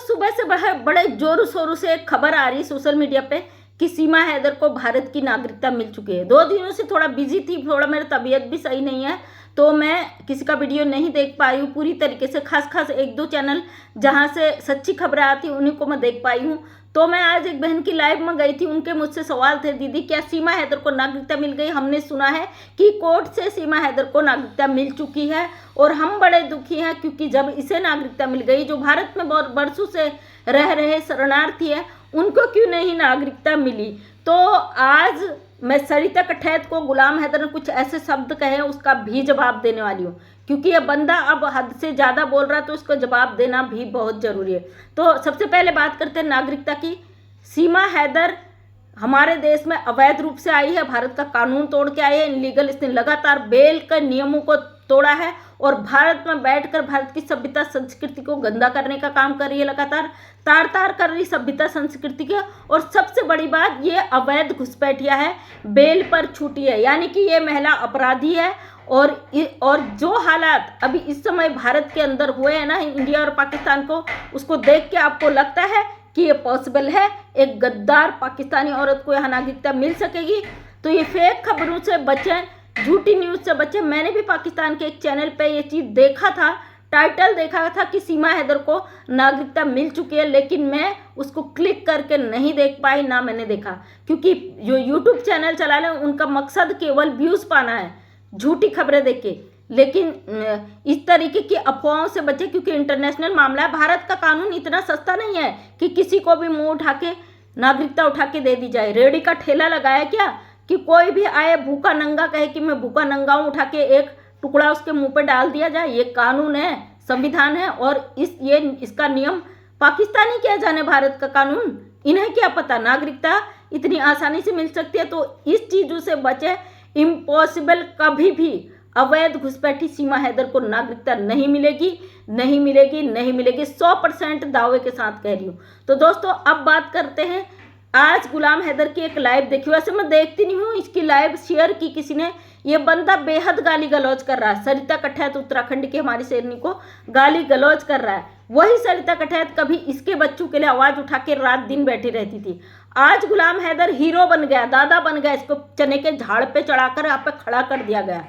सुबह से बड़े जोरों शोरों से एक खबर आ रही सोशल मीडिया पे कि सीमा हैदर को भारत की नागरिकता मिल चुकी है। 2 दिनों से थोड़ा बिजी थी, थोड़ा मेरी तबीयत भी सही नहीं है, तो मैं किसी का वीडियो नहीं देख पा रही हूँ पूरी तरीके से। खास 1-2 चैनल जहाँ से सच्ची खबरें आती उन्हीं को मैं देख पाई हूँ। तो मैं आज एक बहन की लाइव में गई थी, उनके मुझसे सवाल थे, दीदी क्या सीमा हैदर को नागरिकता मिल गई? हमने सुना है कि कोर्ट से सीमा हैदर को नागरिकता मिल चुकी है और हम बड़े दुखी हैं क्योंकि जब इसे नागरिकता मिल गई, जो भारत में बहुत बरसों से रह रहे शरणार्थी है उनको क्यों नहीं नागरिकता मिली? तो आज मैं सरिता कठैत को गुलाम हैदर ने कुछ ऐसे शब्द कहे, उसका भी जवाब देने वाली हूँ क्योंकि यह बंदा अब हद से ज़्यादा बोल रहा है, तो उसको जवाब देना भी बहुत ज़रूरी है। तो सबसे पहले बात करते हैं नागरिकता की। सीमा हैदर हमारे देश में अवैध रूप से आई है, भारत का कानून तोड़ के आई है, इनलीगल। इसने लगातार बेल के नियमों को तोड़ा है और भारत में बैठकर भारत की सभ्यता संस्कृति को गंदा करने का काम कर रही है, लगातार तार कर रही सभ्यता संस्कृति के। और सबसे बड़ी बात, ये अवैध घुसपैठिया है, बेल पर छूटी है, यानी कि ये महिला अपराधी है। और जो हालात अभी इस समय भारत के अंदर हुए हैं ना, इंडिया और पाकिस्तान को, उसको देख के आपको लगता है कि ये पॉसिबल है एक गद्दार पाकिस्तानी औरत को यहाँ नागरिकता मिल सकेगी? तो ये फेक खबरों से बचें, झूठी न्यूज़ से बचें। मैंने भी पाकिस्तान के एक चैनल पे ये चीज़ देखा था, टाइटल देखा था कि सीमा हैदर को नागरिकता मिल चुकी है, लेकिन मैं उसको क्लिक करके नहीं देख पाई, ना मैंने देखा, क्योंकि जो यूट्यूब चैनल चला रहे हैं उनका मकसद केवल व्यूज़ पाना है, झूठी खबरें देख के। लेकिन इस तरीके की अफवाहों से बचे क्योंकि इंटरनेशनल मामला है। भारत का कानून इतना सस्ता नहीं है कि किसी को भी मुंह उठा के नागरिकता उठा के दे दी जाए। रेडी का ठेला लगाया क्या कि कोई भी आए भूखा नंगा कहे कि मैं भूखा नंगा हूँ, उठा के एक टुकड़ा उसके मुंह पे डाल दिया जाए? ये कानून है, संविधान है, और इसका नियम पाकिस्तान ही क्या जाने भारत का कानून। इन्हें क्या पता नागरिकता इतनी आसानी से मिल सकती है? तो इस चीज़ों से बचे। इम्पॉसिबल, कभी भी अवैध घुसपैठी सीमा हैदर को नागरिकता नहीं मिलेगी, नहीं मिलेगी, नहीं मिलेगी, 100% दावे के साथ कह रही हूँ। तो दोस्तों अब बात करते हैं, आज गुलाम हैदर की एक लाइव देखी, वैसे मैं देखती नहीं हूँ, इसकी लाइव शेयर की किसी ने। ये बंदा बेहद गाली गलौज कर रहा है, सरिता कठैत उत्तराखंड की हमारी शेरनी को गाली गलौज कर रहा है। वही सरिता कठैत कभी इसके बच्चों के लिए आवाज़ उठा के रात दिन बैठी रहती थी। आज गुलाम हैदर हीरो बन गया, दादा बन गया, इसको चने के झाड़ पे चढ़ाकर यहाँ पे खड़ा कर दिया गया।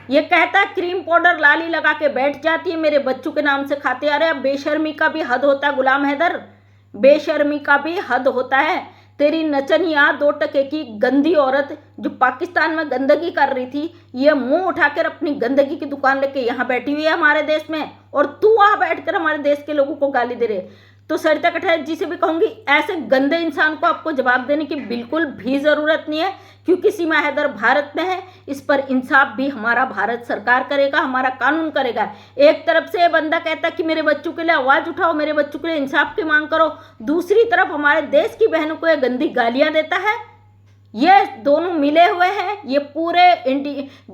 ये कहता है क्रीम पाउडर लाली लगा के बैठ जाती है, मेरे बच्चों के नाम से खाते आ रहे हैं। बेशर्मी का भी हद होता है गुलाम हैदर, बेशर्मी का भी हद होता है। तेरी नचनिया 2 टके की गंदी औरत जो पाकिस्तान में गंदगी कर रही थी, ये मुंह उठाकर अपनी गंदगी की दुकान लेके यहाँ बैठी हुई है हमारे देश में, और तू वहाँ बैठकर हमारे देश के लोगों को गाली दे रहे। तो सरिता कठैत जी से भी कहूँगी, ऐसे गंदे इंसान को आपको जवाब देने की बिल्कुल भी ज़रूरत नहीं है, क्योंकि सीमा हैदर भारत में है। इस पर इंसाफ भी हमारा भारत सरकार करेगा, हमारा कानून करेगा। एक तरफ से ये बंदा कहता है कि मेरे बच्चों के लिए आवाज़ उठाओ, मेरे बच्चों के लिए इंसाफ की मांग करो, दूसरी तरफ हमारे देश की बहनों को ये गंदी गालियाँ देता है। ये दोनों मिले हुए हैं, ये पूरे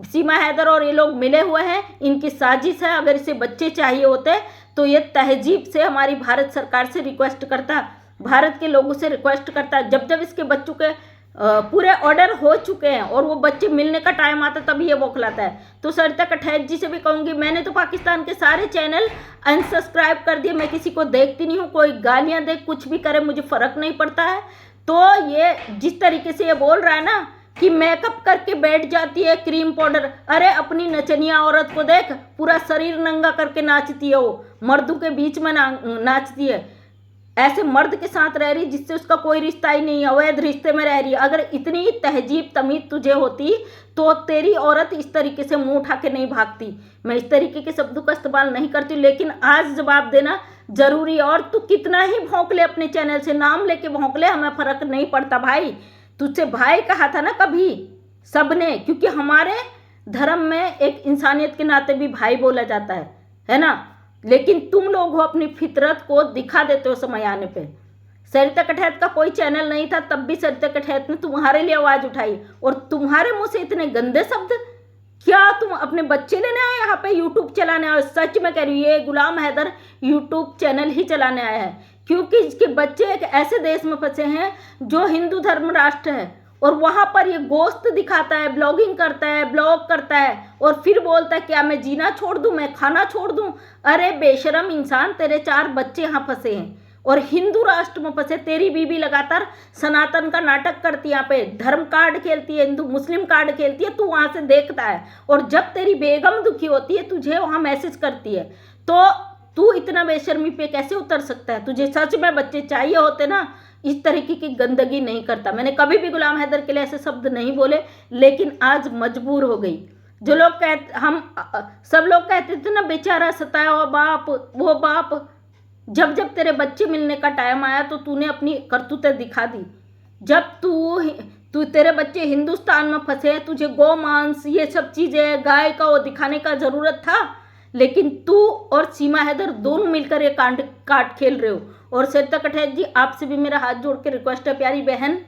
सीमा हैदर और ये लोग मिले हुए हैं, इनकी साजिश है। अगर इसे बच्चे चाहिए होते तो ये तहजीब से हमारी भारत सरकार से रिक्वेस्ट करता, भारत के लोगों से रिक्वेस्ट करता। जब इसके बच्चों के पूरे ऑर्डर हो चुके हैं और वो बच्चे मिलने का टाइम आता तभी ये बौखलाता है। तो सरिता कठैत जी से भी कहूँगी, मैंने तो पाकिस्तान के सारे चैनल अनसब्सक्राइब कर दिए, मैं किसी को देखती नहीं हूँ, कोई गालियाँ दे कुछ भी करे मुझे फ़र्क नहीं पड़ता है। तो ये जिस तरीके से ये बोल रहा है ना कि मेकअप करके बैठ जाती है क्रीम पाउडर, अरे अपनी नचनिया औरत को देख, पूरा शरीर नंगा करके नाचती है, वो मर्दों के बीच में नाचती है, ऐसे मर्द के साथ रह रही जिससे उसका कोई रिश्ता ही नहीं है, अवैध रिश्ते में रह रही है। अगर इतनी तहजीब तमीज़ तुझे होती तो तेरी औरत इस तरीके से मुंह उठा के नहीं भागती। मैं इस तरीके के शब्दों का इस्तेमाल नहीं करती, लेकिन आज जवाब देना जरूरी है। और तू कितना ही भौंक ले, अपने चैनल से नाम लेके भौंक ले, हमें फ़र्क नहीं पड़ता भाई। तुझसे भाई कहा था ना कभी सबने, क्योंकि हमारे धर्म में एक इंसानियत के नाते भी भाई बोला जाता है ना। लेकिन तुम लोग हो अपनी फितरत को दिखा देते हो समय आने पे। सरिता कठैत का कोई चैनल नहीं था, तब भी सरिता कठैत ने तुम्हारे लिए आवाज़ उठाई, और तुम्हारे मुंह से इतने गंदे शब्द। क्या तुम अपने बच्चे लेने आए यहाँ पे, यूट्यूब चलाने आए? सच में कह रही हूँ, ये गुलाम हैदर यूट्यूब चैनल ही चलाने आया है, क्योंकि इसके बच्चे एक ऐसे देश में फंसे हैं जो हिंदू धर्म राष्ट्र है, और वहाँ पर ये गोश्त दिखाता है, ब्लॉगिंग करता है, ब्लॉग करता है, और फिर बोलता है क्या मैं जीना छोड़ दूँ, मैं खाना छोड़ दूँ? अरे बेशरम इंसान, तेरे 4 बच्चे यहाँ फंसे हैं, और हिंदू राष्ट्र में फंसे। तेरी बीबी लगातार सनातन का नाटक करती है, यहाँ पे धर्म कार्ड खेलती है, हिंदू मुस्लिम कार्ड खेलती है, तू वहाँ से देखता है। और जब तेरी बेगम दुखी होती है तुझे वहाँ मैसेज करती है, तो तू इतना बेशर्मी पे कैसे उतर सकता है? तुझे सच में बच्चे चाहिए होते ना, इस तरीके की गंदगी नहीं करता। मैंने कभी भी गुलाम हैदर के लिए ऐसे शब्द नहीं बोले, लेकिन आज मजबूर हो गई। जो लोग सब लोग कहते थे ना बेचारा सताया हुआ बाप, वो बाप, जब जब तेरे बच्चे मिलने का टाइम आया तो तूने अपनी करतूतें दिखा दी। जब तू तेरे बच्चे हिंदुस्तान में फंसे, तुझे गौ मांस ये सब चीज़ें गाय का वो दिखाने का ज़रूरत था, लेकिन तू और सीमा हैदर दोनों मिलकर ये काट खेल रहे हो। और सरिता कठैत जी, आपसे भी मेरा हाथ जोड़ के रिक्वेस्ट है प्यारी बहन,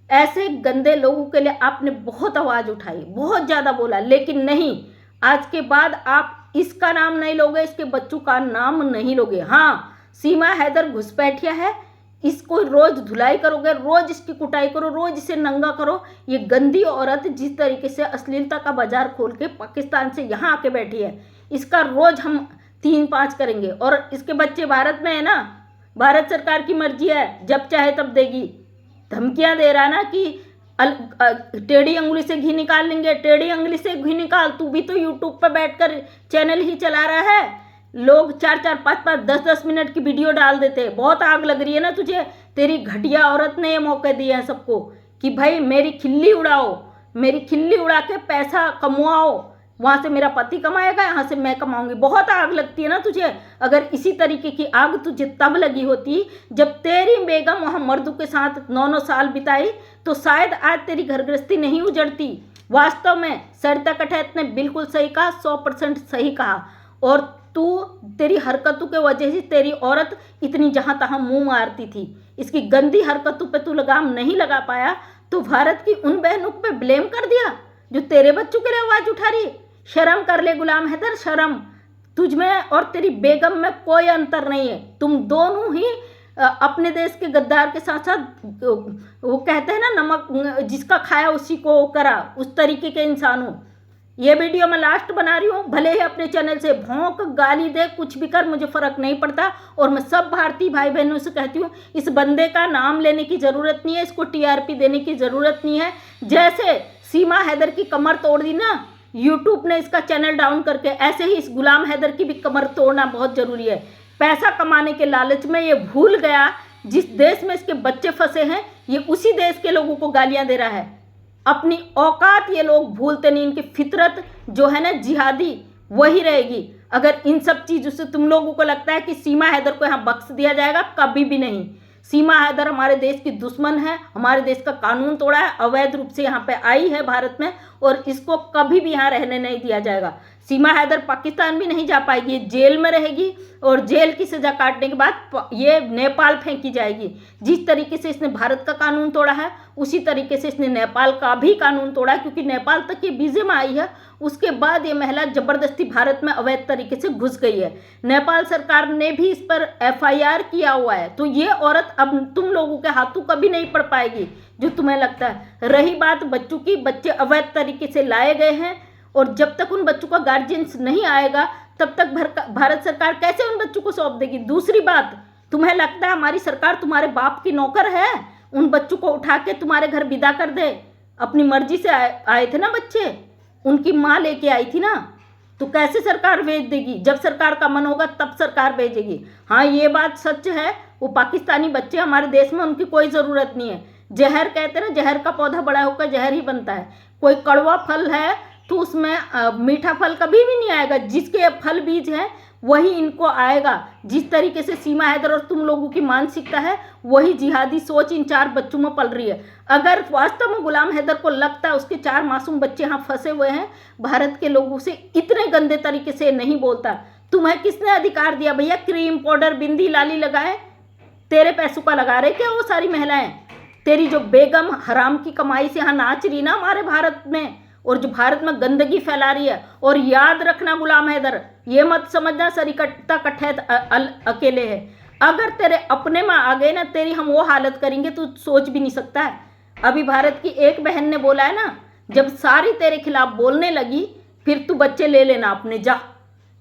ऐसे गंदे लोगों के लिए आपने बहुत आवाज़ उठाई, बहुत ज़्यादा बोला, लेकिन नहीं, आज के बाद आप इसका नाम नहीं लोगे, इसके बच्चों का नाम नहीं लोगे। हाँ, सीमा हैदर घुसपैठिया है, इसको रोज़ धुलाई करोगे, रोज़ इसकी कुटाई करो, रोज़ इसे नंगा करो। ये गंदी औरत जिस तरीके से अश्लीलता का बाजार खोल के पाकिस्तान से यहाँ आके बैठी है, इसका रोज़ हम 3-5 करेंगे। और इसके बच्चे भारत में है ना, भारत सरकार की मर्जी है, जब चाहे तब देगी। धमकियां दे रहा ना कि टेढ़ी अंगुली से घी निकाल लेंगे, टेढ़ी अंगुली से घी निकाल। तू भी तो यूट्यूब पर बैठकर चैनल ही चला रहा है। लोग 4-4, 5-5, 10-10 मिनट की वीडियो डाल देते हैं। बहुत आग लग रही है ना तुझे, तेरी घटिया औरत ने ये मौके दिए हैं सबको कि भाई मेरी खिल्ली उड़ाओ, मेरी खिल्ली उड़ा के पैसा कमवाओ, वहाँ से मेरा पति कमाएगा, यहाँ से मैं कमाऊंगी। बहुत आग लगती है ना तुझे। अगर इसी तरीके की आग तुझे तब लगी होती जब तेरी बेगम वहाँ मर्दों के साथ 9-9 साल बिताई, तो शायद आज तेरी घर गृहस्थी नहीं उजड़ती। वास्तव में सरिता कठैत ने बिल्कुल सही कहा, 100% सही कहा। और तेरी हरकतों के वजह से तेरी औरत इतनी जहाँ तहाँ मुँह मारती थी। इसकी गंदी हरकतों पे तू लगाम नहीं लगा पाया, तो भारत की उन बहनों पे ब्लेम कर दिया जो तेरे बच्चों के लिए आवाज़ उठा रही। शर्म कर ले गुलाम हैदर, शर्म। तुझ में और तेरी बेगम में कोई अंतर नहीं है। तुम दोनों ही अपने देश के गद्दार के साथ साथ, वो कहते हैं ना नमक जिसका खाया उसी को करा, उस तरीके के इंसान हो। ये वीडियो मैं लास्ट बना रही हूँ, भले ही अपने चैनल से भौंक गाली दे, कुछ भी कर, मुझे फ़र्क नहीं पड़ता। और मैं सब भारतीय भाई बहनों से कहती हूँ, इस बंदे का नाम लेने की ज़रूरत नहीं है, इसको TRP देने की ज़रूरत नहीं है। जैसे सीमा हैदर की कमर तोड़ दी ना यूट्यूब ने इसका चैनल डाउन करके, ऐसे ही इस गुलाम हैदर की भी कमर तोड़ना बहुत ज़रूरी है। पैसा कमाने के लालच में ये भूल गया जिस देश में इसके बच्चे फंसे हैं, ये उसी देश के लोगों को गालियां दे रहा है। अपनी औकात ये लोग भूलते नहीं। इनकी फितरत जो है ना जिहादी, वही रहेगी। अगर इन सब चीज़ों से तुम लोगों को लगता है कि सीमा हैदर को यहाँ बख्श दिया जाएगा, कभी भी नहीं। सीमा हैदर हमारे देश की दुश्मन है, हमारे देश का कानून तोड़ा है, अवैध रूप से यहाँ पे आई है भारत में, और इसको कभी भी यहाँ रहने नहीं दिया जाएगा। सीमा हैदर पाकिस्तान भी नहीं जा पाएगी, ये जेल में रहेगी, और जेल की सज़ा काटने के बाद ये नेपाल फेंकी जाएगी। जिस तरीके से इसने भारत का कानून तोड़ा है, उसी तरीके से इसने नेपाल का भी कानून तोड़ा है, क्योंकि नेपाल तक ये वीज़े में आई है। उसके बाद ये महिला ज़बरदस्ती भारत में अवैध तरीके से घुस गई है। नेपाल सरकार ने भी इस पर FIR किया हुआ है। तो ये औरत अब तुम लोगों के हाथों कभी नहीं पड़ पाएगी जो तुम्हें लगता है। रही बात बच्चों की, बच्चे अवैध तरीके से लाए गए हैं, और जब तक उन बच्चों का गार्जियंस नहीं आएगा तब तक भारत सरकार कैसे उन बच्चों को सौंप देगी। दूसरी बात, तुम्हें लगता है हमारी सरकार तुम्हारे बाप की नौकर है? उन बच्चों को उठा के तुम्हारे घर विदा कर दे। अपनी मर्जी से आए थे ना बच्चे, उनकी माँ लेके आई थी ना, तो कैसे सरकार भेज देगी? जब सरकार का मन होगा तब सरकार भेजेगी। हाँ, ये बात सच है, वो पाकिस्तानी बच्चे हमारे देश में, उनकी कोई ज़रूरत नहीं है। जहर कहते हैं ना, जहर का पौधा बड़ा होकर जहर ही बनता है। कोई कड़वा फल है तो उसमें मीठा फल कभी भी नहीं आएगा। जिसके फल बीज हैं वही इनको आएगा। जिस तरीके से सीमा हैदर और तुम लोगों की मानसिकता है, वही जिहादी सोच इन 4 बच्चों में पल रही है। अगर वास्तव में गुलाम हैदर को लगता है उसके 4 मासूम बच्चे यहाँ फंसे हुए हैं, भारत के लोगों से इतने गंदे तरीके से नहीं बोलता। तुम्हें किसने अधिकार दिया भैया? क्रीम पाउडर बिंदी लाली लगाए, तेरे पैसों का लगा रहे क्या वो सारी महिलाएं? तेरी जो बेगम हराम की कमाई से यहाँ नाच रही ना हमारे भारत में, और जो भारत में गंदगी फैला रही है। और याद रखना गुलाम हैदर, ये मत समझना सरिता कठैत अकेले है। अगर तेरे अपने में आ गए ना, तेरी हम वो हालत करेंगे तू सोच भी नहीं सकता है। अभी भारत की एक बहन ने बोला है ना, जब सारी तेरे खिलाफ बोलने लगी फिर तू बच्चे ले लेना अपने, जा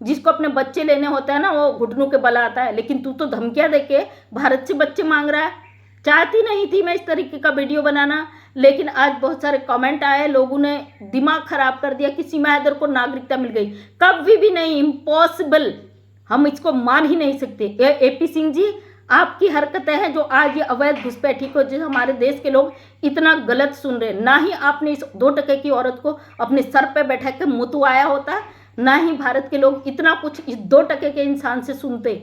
जिसको अपने बच्चे लेने होते हैं ना, वो घुटनों के बल आता है, लेकिन तू तो धमकियां देके भारत से बच्चे मांग रहा है। चाहती नहीं थी मैं इस तरीके का वीडियो बनाना, लेकिन आज बहुत सारे कमेंट आए, लोगों ने दिमाग खराब कर दिया कि सीमा हैदर को नागरिकता मिल गई। कभी भी नहीं, इम्पॉसिबल, हम इसको मान ही नहीं सकते। एपी सिंह जी, आपकी हरकतें हैं जो आज ये अवैध घुसपैठी को, जो हमारे देश के लोग इतना गलत सुन रहे, ना ही आपने इस 2 टके की औरत को अपने सर पे बैठा के मुतवाया होता, ना ही भारत के लोग इतना कुछ इस 2 टके के इंसान से सुनते।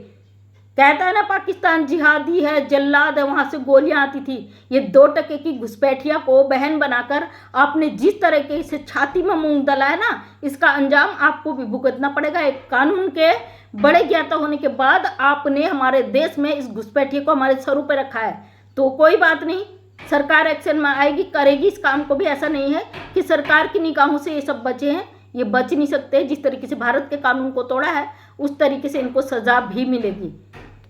कहता है ना पाकिस्तान जिहादी है, जल्लाद है, वहां से गोलियां आती थी। ये 2 टके की घुसपैठिया को बहन बनाकर आपने जिस तरीके से छाती में मूंग दला है ना, इसका अंजाम आपको भी भुगतना पड़ेगा। एक कानून के बड़े ज्ञाता होने के बाद आपने हमारे देश में इस घुसपैठिए को हमारे सरों पर रखा है। तो कोई बात नहीं, सरकार एक्शन में आएगी, करेगी इस काम को भी। ऐसा नहीं है कि सरकार की निगाहों से ये सब बचे हैं, ये बच नहीं सकते। जिस तरीके से भारत के कानून को तोड़ा है, उस तरीके से इनको सजा भी मिलेगी।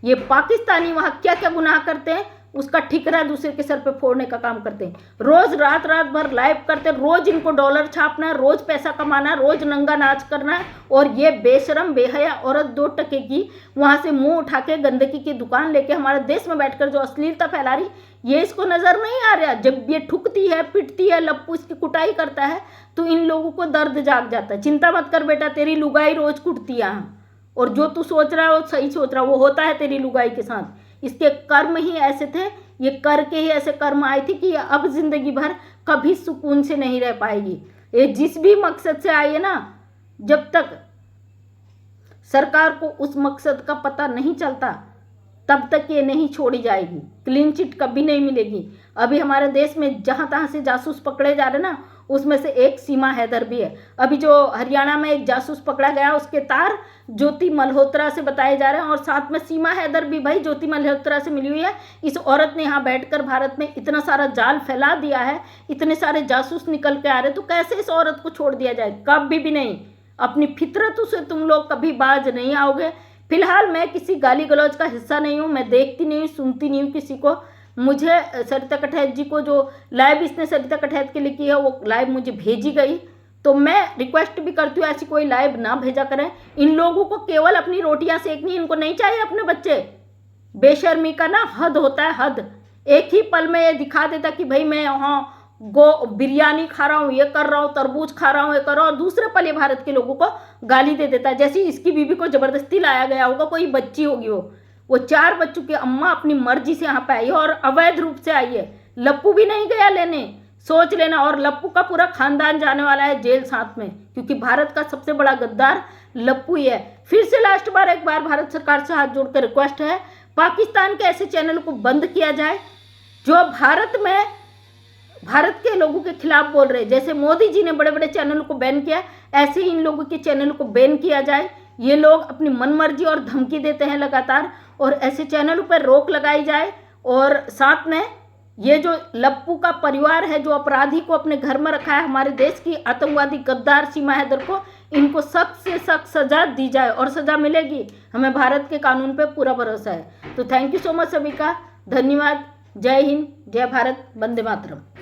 ये पाकिस्तानी वहाँ क्या क्या गुनाह करते हैं, उसका ठिकरा दूसरे के सर पे फोड़ने का काम करते हैं। रोज रात भर लाइव करते हैं, रोज इनको डॉलर छापना है, रोज पैसा कमाना है, रोज नंगा नाच करना है। और ये बेशरम बेहया औरत 2 टके की वहाँ से मुंह उठा के गंदगी की दुकान लेके हमारे देश में बैठकर जो अश्लीलता फैला रही, ये इसको नजर नहीं आ रहा। जब ये ठुकती है, पिटती है, लप्पू इसकी कुटाई करता है, तो इन लोगों को दर्द जाग जाता है। चिंता मत कर बेटा, तेरी लुगाई रोज कुटती है, और जो तू सोच रहा है वो सही सोच रहा है, वो होता है तेरी लुगाई के साथ। इसके कर्म ही ऐसे थे, ये करके ही ऐसे कर्म आए थे कि ये अब जिंदगी भर कभी सुकून से नहीं रह पाएगी। ये जिस भी मकसद से आई है ना, जब तक सरकार को उस मकसद का पता नहीं चलता, तब तक ये नहीं छोड़ी जाएगी। क्लीन चिट कभी नहीं मिलेगी। अभी हमारे देश में जहाँ तहाँ से जासूस पकड़े जा रहे ना, उसमें से एक सीमा हैदर भी है। अभी जो हरियाणा में एक जासूस पकड़ा गया, उसके तार ज्योति मल्होत्रा से बताए जा रहे हैं, और साथ में सीमा हैदर भी भाई ज्योति मल्होत्रा से मिली हुई है। इस औरत ने यहाँ बैठकर भारत में इतना सारा जाल फैला दिया है, इतने सारे जासूस निकल के आ रहे, तो कैसे इस औरत को छोड़ दिया जाए? कभी भी नहीं। अपनी फितरत से तुम लोग कभी बाज नहीं आओगे। फिलहाल मैं किसी गाली गलौज का हिस्सा नहीं हूँ, मैं देखती नहीं हूँ, सुनती नहीं हूँ किसी को। मुझे सरिता कठैत जी को जो लाइव इसने सरिता कठैत के लिए की है, वो लाइव मुझे भेजी गई, तो मैं रिक्वेस्ट भी करती हूँ ऐसी कोई लाइव ना भेजा करें। इन लोगों को केवल अपनी रोटियां सेकनी, इनको नहीं चाहिए अपने बच्चे। बेशर्मी का ना हद होता है, हद। एक ही पल में ये दिखा देता कि भाई मैं यहाँ बिरयानी खा रहा हूँ, ये कर रहा हूँ, तरबूज खा रहा हूँ, ये कर रहा हूँ, और दूसरे पल ये भारत के लोगों को गाली दे देता है। जैसे इसकी बीवी को जबरदस्ती लाया गया होगा, कोई बच्ची होगी, वो 4 बच्चों की अम्मा अपनी मर्जी से यहाँ पे आई है, और अवैध रूप से आई है। लप्पू भी नहीं गया लेने, सोच लेना। और लप्पू का पूरा खानदान जाने वाला है जेल साथ में, क्योंकि भारत का सबसे बड़ा गद्दार लप्पू ही है। फिर से लास्ट बार एक बार भारत सरकार से हाथ जोड़कर रिक्वेस्ट है, पाकिस्तान के ऐसे चैनल को बंद किया जाए जो भारत के लोगों के खिलाफ बोल रहे हैं। जैसे मोदी जी ने बड़े बड़े चैनल को बैन किया, ऐसे ही इन लोगों के चैनल को बैन किया जाए। ये लोग अपनी मनमर्जी और धमकी देते हैं लगातार, और ऐसे चैनलों पर रोक लगाई जाए। और साथ में ये जो लप्पू का परिवार है, जो अपराधी को अपने घर में रखा है, हमारे देश की आतंकवादी गद्दार सीमा हैदर को, इनको सख्त से सख्त सजा दी जाए, और सजा मिलेगी। हमें भारत के कानून पे पूरा भरोसा है। तो थैंक यू सो मच सभी का, धन्यवाद। जय हिंद, जय भारत, वंदे मातरम।